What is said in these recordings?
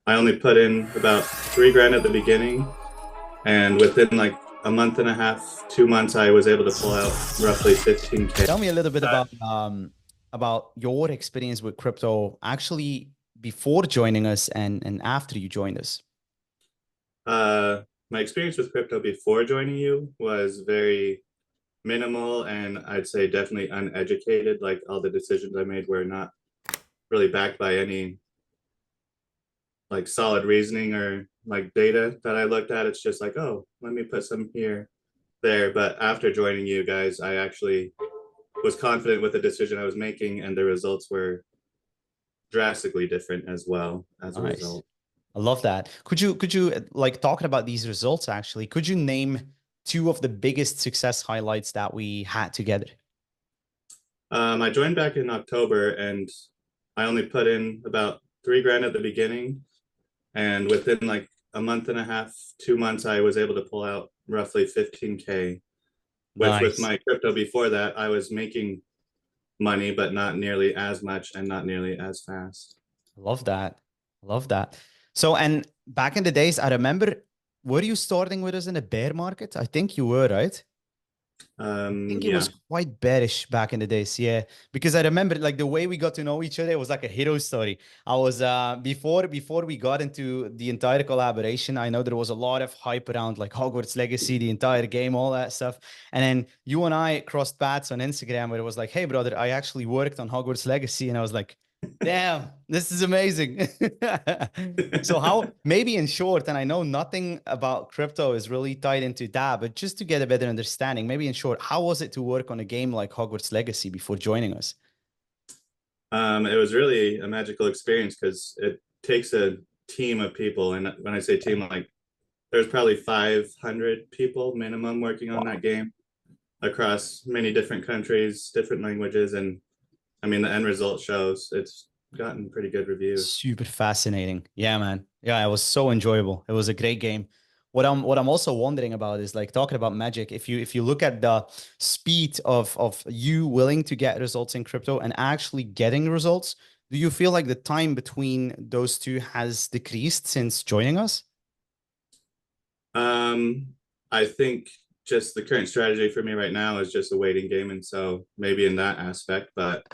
I only put in about 3 grand at the beginning, and within like a month and a half, 2 months, I was able to pull out roughly 15K. Tell me a little bit That about your experience with crypto actually before joining us and after you joined us. my experience with crypto before joining you was very minimal, and I'd say definitely uneducated. Like all the decisions I made were not really backed by any like solid reasoning or like data that I looked at. It's just like, oh, let me put some here, there. But after joining you guys, I actually was confident with the decision I was making, and the results were drastically different as well as a Nice. result. I love that. Could you like talking about these results actually, could you name two of the biggest success highlights that we had together? I joined back in October, and I only put in about 3 grand at the beginning, and within like a month and a half, 2 months, I was able to pull out roughly 15K. Which with Nice. my crypto before that, I was making money, but not nearly as much and not nearly as fast. I love that. I love that. So, and back in the days, I remember, were you starting with us in a bear market? I think you were, right? I think it was Yeah. quite bearish back in the days, yeah. Because I remember like the way we got to know each other, it was like a hero story. I was before we got into the entire collaboration, I know there was a lot of hype around like Hogwarts Legacy, the entire game, all that stuff. And then you and I crossed paths on Instagram where it was like, hey brother, I actually worked on Hogwarts Legacy. And I was like, damn, this is amazing. So how, maybe in short, and I know nothing about crypto is really tied into that, but just to get a better understanding, maybe in short, how was it to work on a game like Hogwarts Legacy before joining us? It was really a magical experience because it takes a team of people. And when I say team, like there's probably 500 people minimum working on that Wow. game across many different countries, different languages. And I mean, the end result shows it's gotten pretty good reviews. Super fascinating. Yeah, man. Yeah, it was so enjoyable. It was a great game. What I'm also wondering about is like talking about magic. If you look at the speed of you willing to get results in crypto and actually getting results, do you feel like the time between those two has decreased since joining us? Um, I think just the current strategy for me right now is just a waiting game. And so maybe in that aspect, but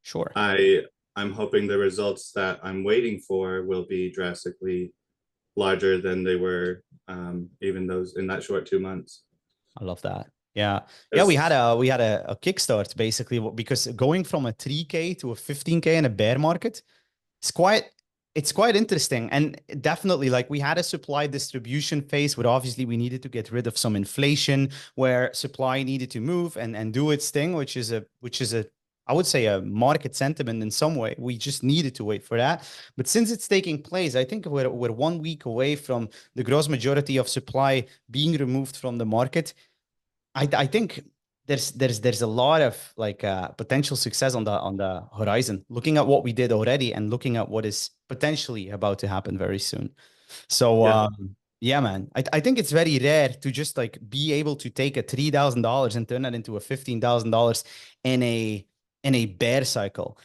Sure. I I'm hoping the results that I'm waiting for will be drastically larger than they were, even those in that short 2 months. I love that. Yeah. Yeah, we had Because a kickstart basically because going from a 3K to a 15K in a bear market, it's quite interesting. And definitely like we had a supply distribution phase where obviously we needed to get rid of some inflation where supply needed to move and do its thing, which is a I would say a market sentiment in some way. We just needed to wait for that. But since it's taking place, I think we're 1 week away from the gross majority of supply being removed from the market. I think there's a lot of like potential success on the horizon. Looking at what we did already and looking at what is potentially about to happen very soon. So yeah, yeah, man, I think it's very rare to just like be able to take a $3,000 and turn that into a $15,000 in a bear cycle.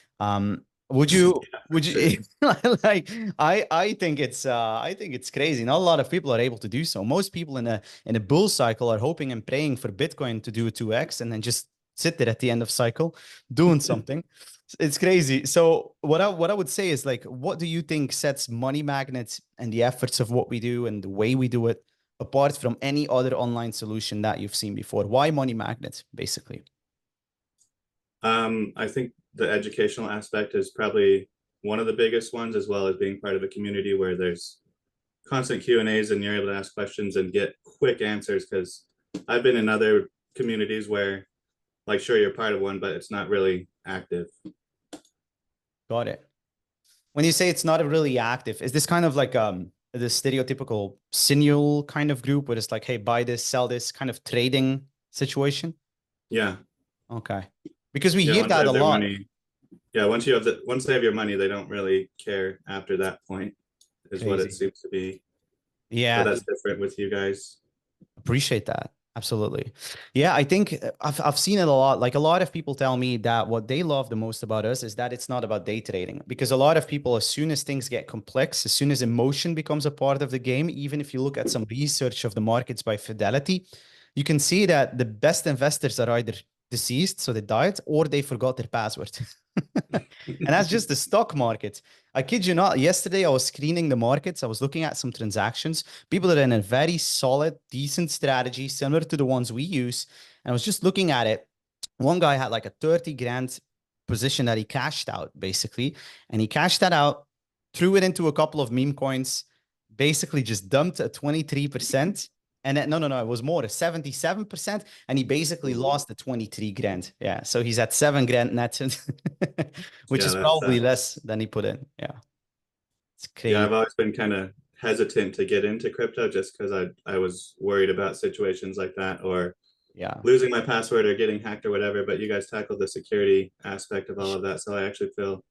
Would sure. you like I think it's crazy. Not a lot of people are able to do so. Most people in a bull cycle are hoping and praying for Bitcoin to do a 2x and then just sit there at the end of cycle doing something. It's crazy. So what I would say is like, what do you think sets money magnets and the efforts of what we do and the way we do it apart from any other online solution that you've seen before? Why money magnets, basically? I think the educational aspect is probably one of the biggest ones, as well as being part of a community where there's constant Q&As and you're able to ask questions and get quick answers. Because I've been in other communities where, like, sure, you're part of one, but it's not really active. Got it. When you say it's not really active, is this kind of like the stereotypical signal kind of group where it's like, hey, buy this, sell this kind of trading situation? Yeah, Okay. Because we yeah. hear Once they that a have their lot. money, yeah. Once they have your money, they don't really care after that point, is what it Crazy. seems to be. But Yeah, that's different with you guys. appreciate that. Absolutely. Yeah, I think I've seen it a lot. Like a lot of people tell me that what they love the most about us is that it's not about day trading. Because a lot of people, as soon as things get complex, as soon as emotion becomes a part of the game, even if you look at some research of the markets by Fidelity, you can see that the best investors are either deceased, so they died, or they forgot their password. And that's just the stock market. I kid you not. Yesterday, I was screening the markets. I was looking at some transactions. People that are in a very solid, decent strategy, similar to the ones we use. And I was just looking at it. One guy had like a 30 grand position that he cashed out, basically. And he cashed that out, threw it into a couple of meme coins, basically just dumped at 23%. And then, no, it was more, 77%. And he basically Ooh. lost the 23 grand. Yeah. So he's at 7 grand net, which Yeah, is that's probably less than he put in. Yeah. It's yeah, crazy. I've always been kind of hesitant to get into crypto just because I was worried about situations like that or Yeah. losing my password or getting hacked or whatever. But you guys tackled the security aspect of all of that, so I actually feel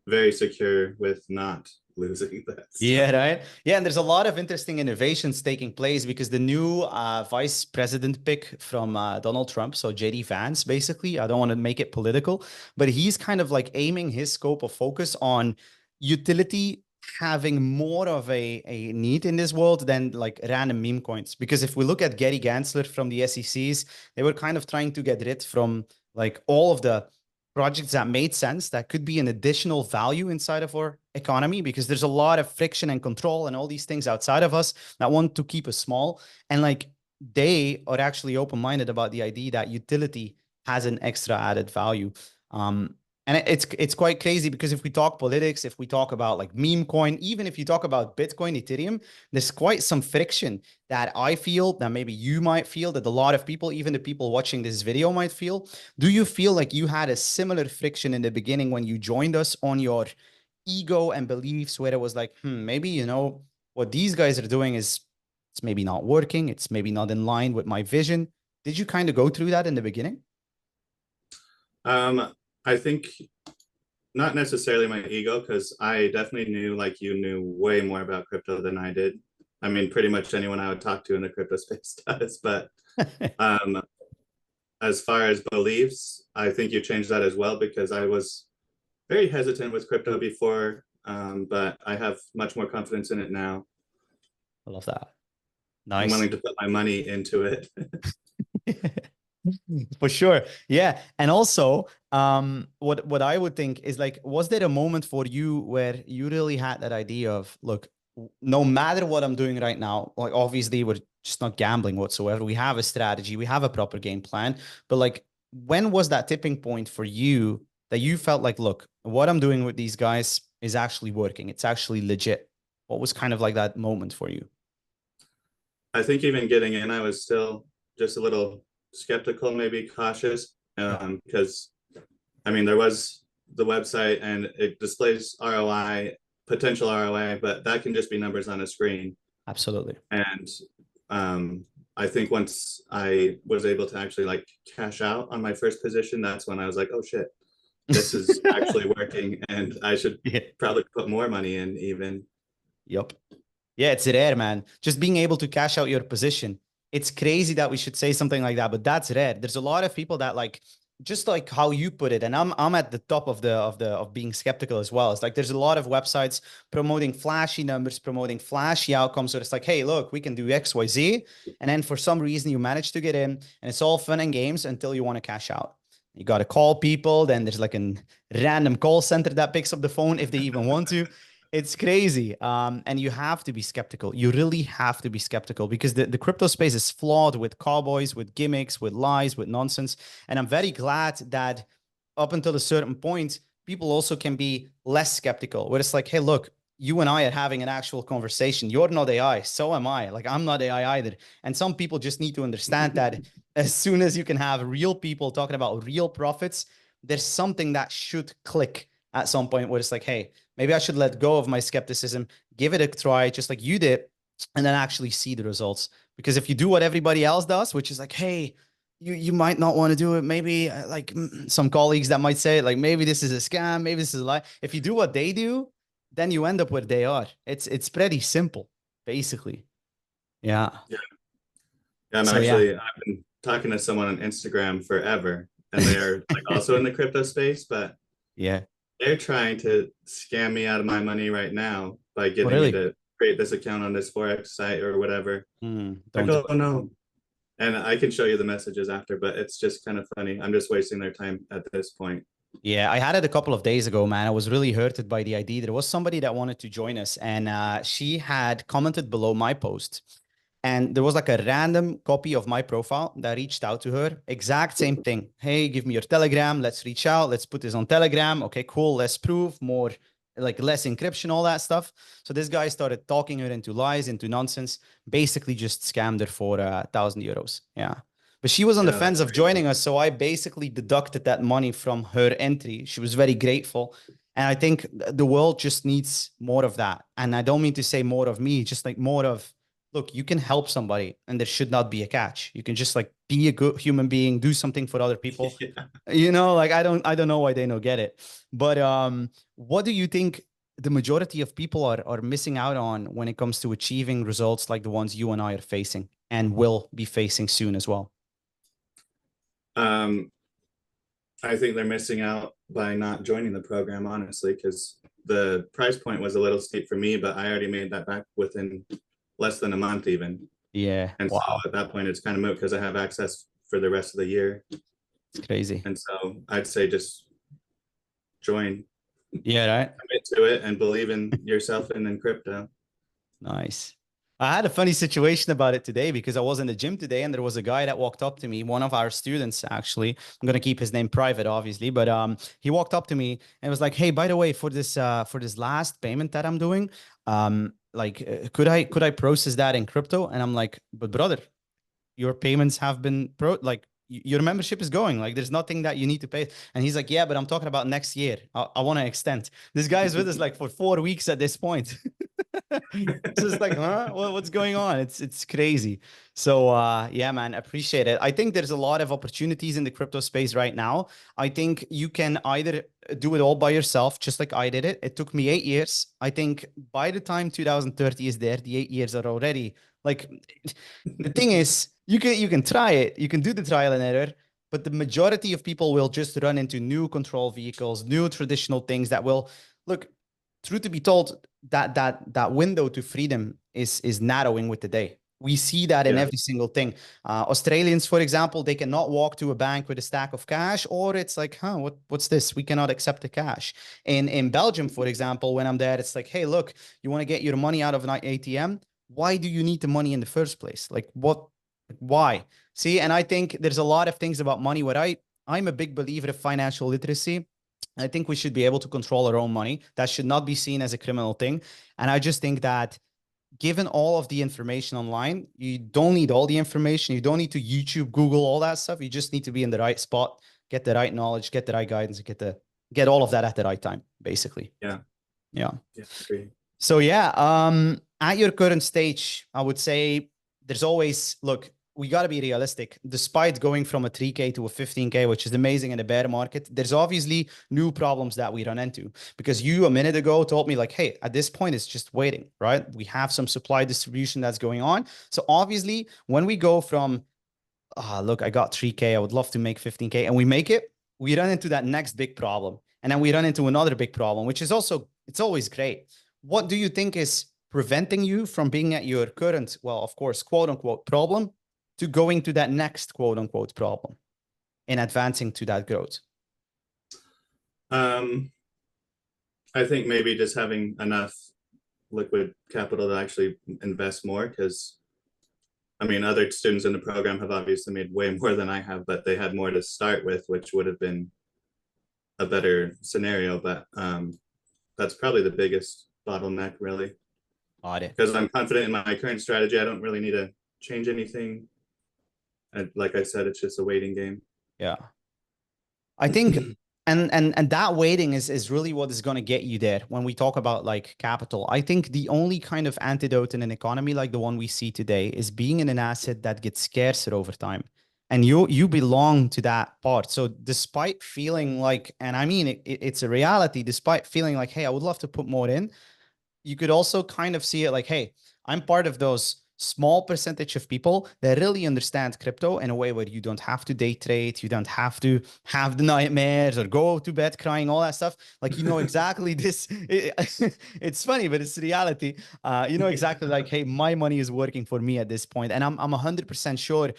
very secure with not losing that stuff. Yeah, right. Yeah, and there's a lot of interesting innovations taking place because the new vice president pick from Donald Trump, so JD Vance, basically, I don't want to make it political, but he's kind of like aiming his scope of focus on utility having more of a need in this world than like random meme coins. Because if we look at Gary Gensler from the SECs, they were kind of trying to get rid from like all of the projects that made sense that could be an additional value inside of our economy because there's a lot of friction and control and all these things outside of us that want to keep us small and like they are actually open-minded about the idea that utility has an extra added value. And it's quite crazy because if we talk politics, if we talk about like meme coin, even if you talk about Bitcoin, Ethereum, there's quite some friction that I feel that maybe you might feel that a lot of people, even the people watching this video might feel. Do you feel like you had a similar friction in the beginning when you joined us on your ego and beliefs where it was like, maybe, what these guys are doing is it's maybe not working. It's maybe not in line with my vision. Did you kind of go through that in the beginning? I think not necessarily my ego, because I definitely knew like you knew way more about crypto than I did. I mean, pretty much anyone I would talk to in the crypto space does. But um, as far as beliefs, I think you changed that as well because I was very hesitant with crypto before, but I have much more confidence in it now. I love that. I'm Nice. willing to put my money into it. For sure. Yeah. And also, what I would think is like, was there a moment for you where you really had that idea of, look, no matter what I'm doing right now, like obviously we're just not gambling whatsoever. We have a strategy, we have a proper game plan. But like, when was that tipping point for you that you felt like, look, what I'm doing with these guys is actually working? It's actually legit. What was kind of like that moment for you? I think even getting in, I was still just a little skeptical, maybe cautious, Yeah, because I mean, there was the website and it displays ROI, potential ROI, but that can just be numbers on a screen. absolutely. And I think once I was able to actually like cash out on my first position, that's when I was like, oh shit, this is actually working and I should Yeah. probably put more money in even. Yep. Yeah, it's rare, man. Just being able to cash out your position. It's crazy that we should say something like that, but that's rare. There's a lot of people that like just like how you put it, and I'm at the top of being skeptical as well. It's like there's a lot of websites promoting flashy numbers, promoting flashy outcomes. So it's like, hey, look, we can do X, Y, Z, and then for some reason you manage to get in, and it's all fun and games until you want to cash out. You got to call people. Then there's like a random call center that picks up the phone if they even want to. It's crazy. And you have to be skeptical. You really have to be skeptical because the crypto space is flawed with cowboys, with gimmicks, with lies, with nonsense. And I'm very glad that up until a certain point, people also can be less skeptical, where it's like, hey, look, you and I are having an actual conversation. You're not AI, so am I. Like, I'm not AI either. And some people just need to understand that as soon as you can have real people talking about real profits, there's something that should click at some point where it's like, hey, maybe I should let go of my skepticism, give it a try, just like you did, and then actually see the results. Because if you do what everybody else does, which is like, hey, you might not want to do it. Maybe like some colleagues that might say like maybe this is a scam, maybe this is a lie. If you do what they do, then you end up where they are. It's pretty simple, basically. Yeah. Yeah, Yeah, So yeah, I've been talking to someone on Instagram forever, and they're like also in the crypto space, but yeah. they're trying to scam me out of my money right now by Oh, getting me really? to create this account on this Forex site or whatever. Like, Don't do oh it. no. And I can show you the messages after, but it's just kind of funny. I'm just wasting their time at this point. Yeah, I had it a couple of days ago, man. I was really hurted by the idea. There was somebody that wanted to join us, and she had commented below my post. And there was like a random copy of my profile that reached out to her. Exact same thing. Hey, give me your Telegram. Let's reach out. Let's put this on Telegram. Okay, cool. Less proof, more like less encryption, all that stuff. So this guy started talking her into lies, into nonsense, basically just scammed her for €1,000. Yeah. But she was on the Yeah, fence that's of crazy. joining us. So I basically deducted that money from her entry. She was very grateful. And I think the world just needs more of that. And I don't mean to say more of me, just like more of, look, you can help somebody and there should not be a catch. You can just like be a good human being, do something for other people. Yeah. Like I don't know why they don't get it. But what do you think the majority of people are missing out on when it comes to achieving results like the ones you and I are facing and will be facing soon as well? Um, I think they're missing out by not joining the program, honestly, because the price point was a little steep for me, but I already made that back within less than a month, even. Yeah. And so Wow. at that point, it's kind of moot because I have access for the rest of the year. It's crazy. And so I'd say just join, Yeah, right. commit to it, and believe in yourself and in crypto. Nice. I had a funny situation about it today because I was in the gym today and there was a guy that walked up to me, one of our students actually. I'm gonna keep his name private, obviously, but he walked up to me and was like, "Hey, by the way, for this last payment that I'm doing, could I process that in crypto?" And I'm like, "But brother, your payments have been your membership is going, like there's nothing that you need to pay." And he's like, "Yeah, but I'm talking about next year. I want to extend." This guy is with us like for 4 weeks at this point. So it's like, huh? What's going on? It's crazy. So yeah, man, appreciate it. I think there's a lot of opportunities in the crypto space right now. I think you can either do it all by yourself, just like I did it. It took me 8 years. I think by the time 2030 is there, the 8 years are already like the thing is, you can try it, you can do the trial and error, but the majority of people will just run into new control vehicles, new traditional things that will look. Truth to be told, that window to freedom is narrowing with the day. We see that in Yeah. every single thing. Australians, for example, they cannot walk to a bank with a stack of cash, or it's like, huh, what's this? We cannot accept the cash. In Belgium, for example, when I'm there, it's like, hey, look, you want to get your money out of an ATM? Why do you need the money in the first place? Like, what? Why? See, and I think there's a lot of things about money where I'm a big believer of financial literacy. I think we should be able to control our own money. That should not be seen as a criminal thing. And I just think that given all of the information online, you don't need all the information. You don't need to YouTube, Google, all that stuff. You just need to be in the right spot, get the right knowledge, get the right guidance, and get all of that at the right time, basically. Yeah. Yeah. Yeah. Agree. So yeah, at your current stage, I would say there's always look. We got to be realistic. Despite going from a 3K to a 15K, which is amazing in a bear market, there's obviously new problems that we run into. Because you a minute ago told me like, hey, at this point it's just waiting, right? We have some supply distribution that's going on. So obviously, when we go from look, I got 3K, I would love to make 15K, and we make it, we run into that next big problem. And then we run into another big problem, which is also, it's always great. What do you think is preventing you from being at your current, well, of course, quote unquote problem to going to that next quote unquote problem and advancing to that growth? Um, I think maybe just having enough liquid capital to actually invest more because I mean, other students in the program have obviously made way more than I have, but they had more to start with, which would have been a better scenario. But that's probably the biggest bottleneck, really, Got it. because I'm confident in my current strategy. I don't really need to change anything. And like I said, it's just a waiting game. Yeah. I think and that waiting is really what is going to get you there when we talk about like capital. I think the only kind of antidote in an economy like the one we see today is being in an asset that gets scarcer over time. And you belong to that part. So despite feeling like, and I mean it's a reality, despite feeling like, hey, I would love to put more in, you could also kind of see it like, hey, I'm part of those small percentage of people that really understand crypto in a way where you don't have to day trade, you don't have to have the nightmares or go to bed crying, all that stuff. Like, you know exactly this. It's funny, but it's reality. You know exactly like, hey, my money is working for me at this point, and I'm 100% sure.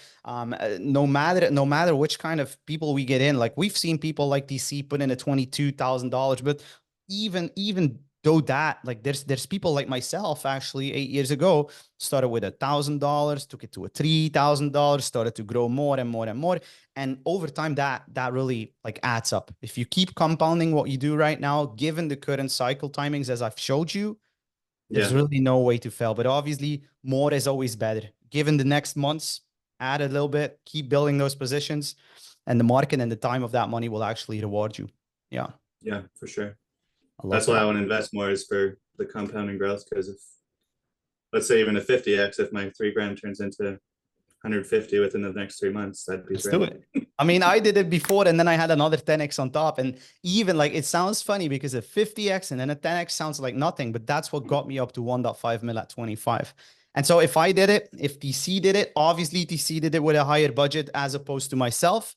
No matter which kind of people we get in, like we've seen people like DC put in a $22,000, but even though that, like there's people like myself actually 8 years ago started with $1,000, took it to a $3,000, started to grow more and more and more, and over time that really like adds up. If you keep compounding what you do right now, given the current cycle timings as I've showed you, there's really no way to fail. But obviously more is always better. Given the next months, add a little bit, keep building those positions, and the market and the time of that money will actually reward you. Yeah for sure. That's why I want to invest more, is for the compounding growth. Because if, let's say, even a 50x, if my $3,000 turns into 150 within the next 3 months, that'd be Let's great. do it. I mean, I did it before, and then I had another 10x on top. And even like, it sounds funny because a 50x and then a 10x sounds like nothing, but that's what got me up to 1.5 mil at 25. And so if I did it, if TC did it, obviously TC did it with a higher budget as opposed to myself,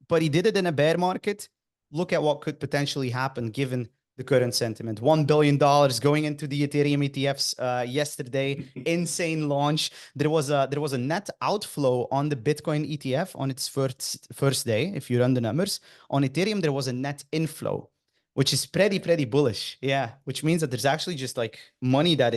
but he did it in a bear market. Look at what could potentially happen given the current sentiment. $1 billion going into the Ethereum ETFs yesterday. Insane launch. There was a net outflow on the Bitcoin ETF on its first day. If you run the numbers on Ethereum, there was a net inflow, which is pretty bullish. Yeah, which means that there's actually just like money that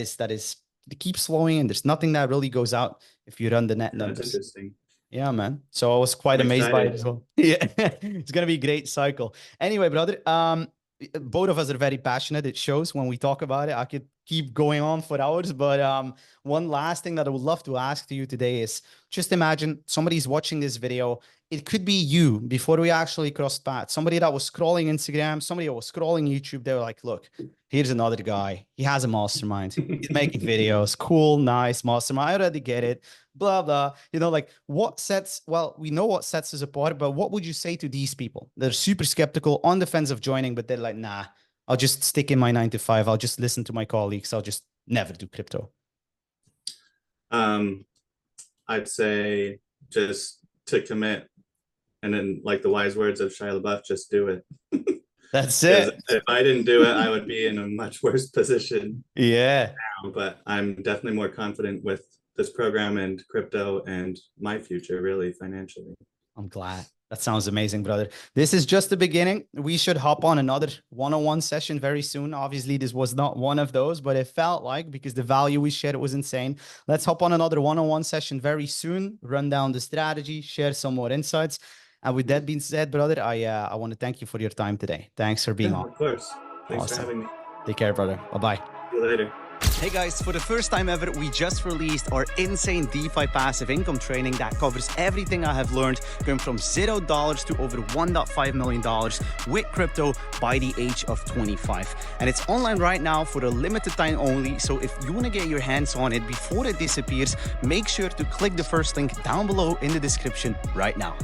keeps flowing, and there's nothing that really goes out if you run the net numbers. That's interesting. Yeah, man. So I was quite amazed by it as well. Yeah, it's gonna be a great cycle. Anyway, brother, both of us are very passionate. It shows when we talk about it. I could keep going on for hours, but one last thing that I would love to ask to you today is, just imagine somebody's watching this video. It could be you before we actually crossed paths. Somebody that was scrolling Instagram, somebody that was scrolling YouTube. They were like, look, here's another guy. He has a mastermind. He's making videos. Cool, nice mastermind. I already get it. Blah, blah. You know, like we know what sets us apart, but what would you say to these people? They're super skeptical, on the fence of joining, but they're like, nah, I'll just stick in my 9 to 5. I'll just listen to my colleagues. I'll just never do crypto. I'd say just to commit, and then like the wise words of Shia LaBeouf, just do it. That's it. If I didn't do it, I would be in a much worse position. Yeah. Now, but I'm definitely more confident with this program and crypto and my future, really, financially. I'm glad. That sounds amazing, brother. This is just the beginning. We should hop on another one-on-one session very soon. Obviously, this was not one of those, but it felt like, because the value we shared was insane. Let's hop on another one-on-one session very soon, run down the strategy, share some more insights. And with that being said, brother, I want to thank you for your time today. Thanks for being on. Of course. Thanks for having me. Take care, brother. Bye-bye. See you later. Hey guys, for the first time ever, we just released our insane DeFi passive income training that covers everything I have learned, going from $0 to over $1.5 million with crypto by the age of 25. And it's online right now for a limited time only. So if you want to get your hands on it before it disappears, make sure to click the first link down below in the description right now.